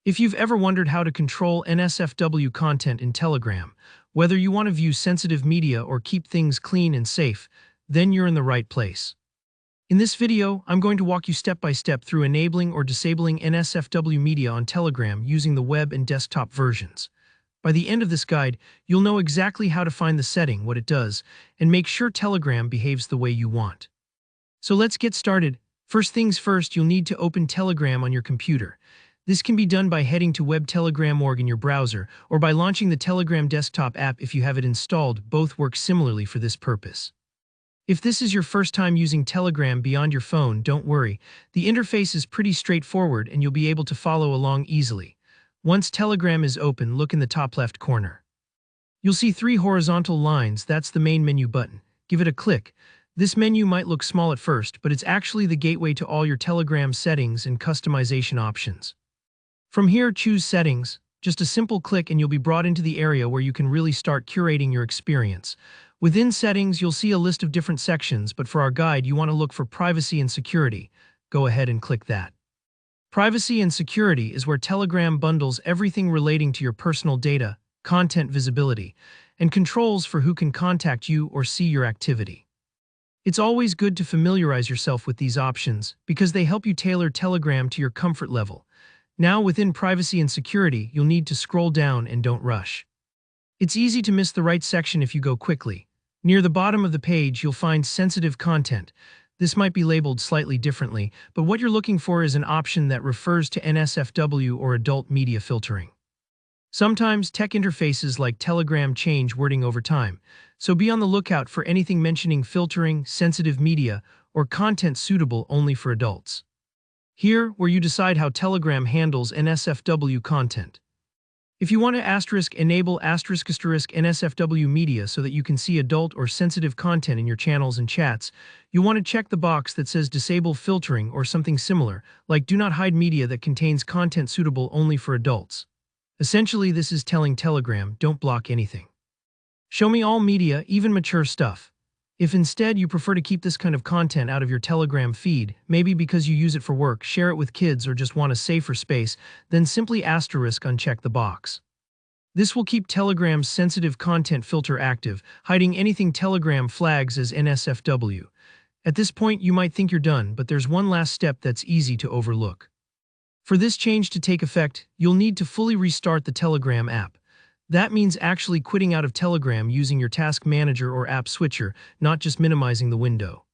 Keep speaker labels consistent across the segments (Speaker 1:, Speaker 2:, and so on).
Speaker 1: If you've ever wondered how to control NSFW content in Telegram, whether you want to view sensitive media or keep things clean and safe, then you're in the right place. In this video, I'm going to walk you step by step through enabling or disabling NSFW media on Telegram using the web and desktop versions. By the end of this guide, you'll know exactly how to find the setting, what it does, and make sure Telegram behaves the way you want. So let's get started. First things first, you'll need to open Telegram on your computer. This can be done by heading to web.telegram.org in your browser or by launching the Telegram desktop app if you have it installed. Both work similarly for this purpose. If this is your first time using Telegram beyond your phone, don't worry. The interface is pretty straightforward and you'll be able to follow along easily. Once Telegram is open, look in the top left corner. You'll see 3 horizontal lines. That's the main menu button. Give it a click. This menu might look small at first, but it's actually the gateway to all your Telegram settings and customization options. From here, choose Settings. Just a simple click and you'll be brought into the area where you can really start curating your experience. Within Settings, you'll see a list of different sections, but for our guide, you want to look for Privacy and Security. Go ahead and click that. Privacy and Security is where Telegram bundles everything relating to your personal data, content visibility, and controls for who can contact you or see your activity. It's always good to familiarize yourself with these options because they help you tailor Telegram to your comfort level. Now, within Privacy and Security, you'll need to scroll down and don't rush. It's easy to miss the right section if you go quickly. Near the bottom of the page, you'll find Sensitive Content. This might be labeled slightly differently, but what you're looking for is an option that refers to NSFW or adult media filtering. Sometimes tech interfaces like Telegram change wording over time, so be on the lookout for anything mentioning filtering, sensitive media, or content suitable only for adults. Here, where you decide how Telegram handles NSFW content. If you want to enable NSFW media so that you can see adult or sensitive content in your channels and chats, you want to check the box that says Disable Filtering or something similar, like Do Not Hide Media that contains content suitable only for adults. Essentially, this is telling Telegram, don't block anything. Show me all media, even mature stuff. If instead you prefer to keep this kind of content out of your Telegram feed, maybe because you use it for work, share it with kids, or just want a safer space, then simply uncheck the box. This will keep Telegram's sensitive content filter active, hiding anything Telegram flags as NSFW. At this point, you might think you're done, but there's one last step that's easy to overlook. For this change to take effect, you'll need to fully restart the Telegram app. That means actually quitting out of Telegram using your task manager or app switcher, not just minimizing the window.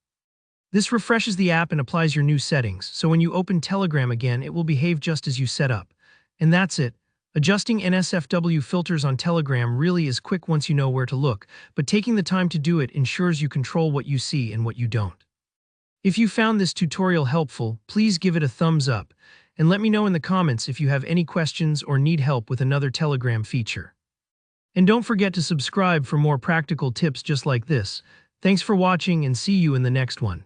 Speaker 1: This refreshes the app and applies your new settings, so when you open Telegram again, it will behave just as you set up. And that's it. Adjusting NSFW filters on Telegram really is quick once you know where to look, but taking the time to do it ensures you control what you see and what you don't. If you found this tutorial helpful, please give it a thumbs up, and let me know in the comments if you have any questions or need help with another Telegram feature. And don't forget to subscribe for more practical tips just like this. Thanks for watching and see you in the next one.